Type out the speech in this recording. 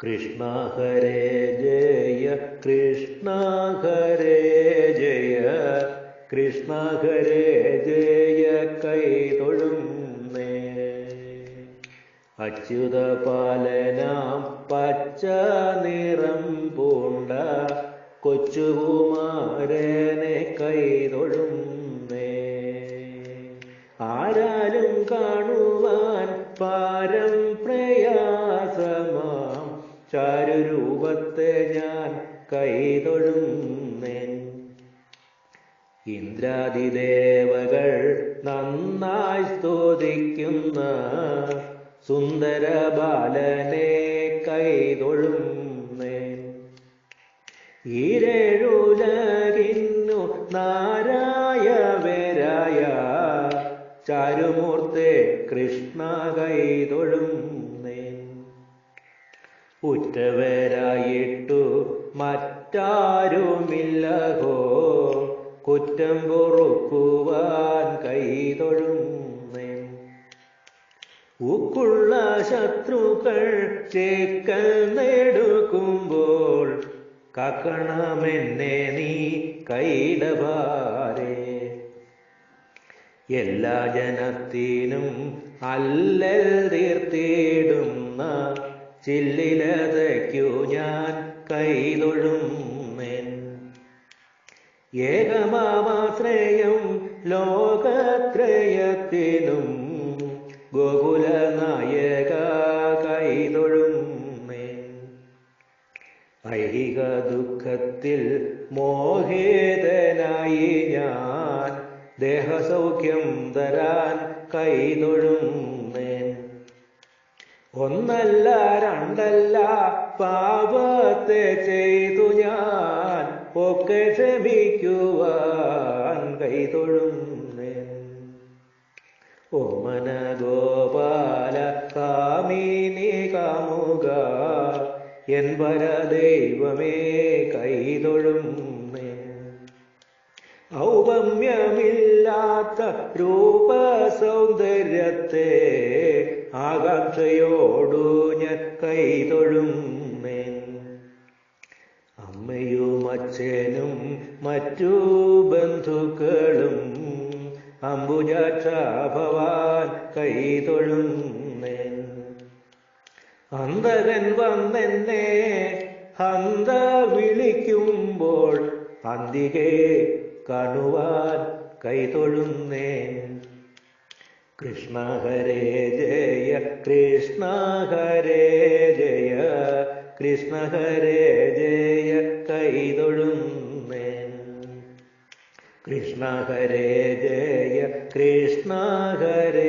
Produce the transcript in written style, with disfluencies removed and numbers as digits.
കൃഷ്ണ ഹരേ ജയ കൃഷ്ണ ഹരേ ജയ കൃഷ്ണ ഹരേ ജയ കൈതൊഴുന്നേ. അച്യുത പാലനാം പച്ച നിറം പൂണ്ട കൊച്ചുകുമാരനെ കൈതൊഴുന്നേ. ആരാലും കാണുവാൻ പാരം പ്രയാസമാം ചാരുരൂപത്തെ ഞാൻ കൈതൊഴുന്നേൻ. ഇന്ദ്രാദിദേവകൾ നന്നായി സ്തുതിക്കുന്ന സുന്ദര ബാലനെ കൈതൊഴുന്നേൻ. ഈരേഴുലകിന്നു നാരായവരായ ചാരുമൂർത്തെ കൃഷ്ണ കൈതൊഴുന്നേൻ. ഉറ്റവരായിട്ടു മറ്റാരുമില്ലഹോ കുറ്റം പൊറുക്കുവാൻ കൈതൊഴുന്നേൻ. ഉക്കുള്ള ശത്രുക്കൾ ചേക്കൽ നെടുക്കുമ്പോൾ കാക്കണമെന്നെ നീ കൈടഭാരേ. എല്ലാ ജനത്തിനും അല്ലൽ തീർത്തിടുന്ന ചില്ലിലതയ്ക്കു ഞാൻ കൈതൊഴുന്നേൻ. ഏകമാശ്രയം ലോകത്രയത്തിനും ഗോകുലനായക കൈതൊഴുന്നേൻ. ഐഹിക ദുഃഖത്തിൽ മോഹിതനായി ഞാൻ ദേഹസൗഖ്യം തരാൻ കൈതൊഴുന്നേൻ. ഒന്നല്ല രണ്ടല്ല പാപത്തെ ചെയ്തു ഞാൻ ഒക്കെ ക്ഷമിക്കുവാൻ കൈതൊഴുന്നേൻ. ഓമന ഗോപാല കാമിനി കാമുക എൻ പരദൈവമേ കൈതൊഴുന്നേൻ. ഔപമ്യമില്ലാത്ത രൂപസൗന്ദര്യത്തെ ആകാംക്ഷയോടു ഞാൻ കൈതൊഴുന്നേൻ. അമ്മയും അച്ഛനും മറ്റു ബന്ധുക്കളും അംബുജാക്ഷ ഭവാൻ കൈതൊഴുന്നേൻ. അന്തകൻ വന്നെന്നെ ഹന്ത വിളിക്കുമ്പോൾ അന്തികെ കാണുവാൻ കൈതൊഴുന്നേൻ. കൃഷ്ണ ഹരേ ജയ കൃഷ്ണ ഹരേ ജയ കൃഷ്ണ ഹരേ ജയ കൈതൊഴുന്നേൻ. കൃഷ്ണ ഹരേ ജയ കൃഷ്ണ ഹരേ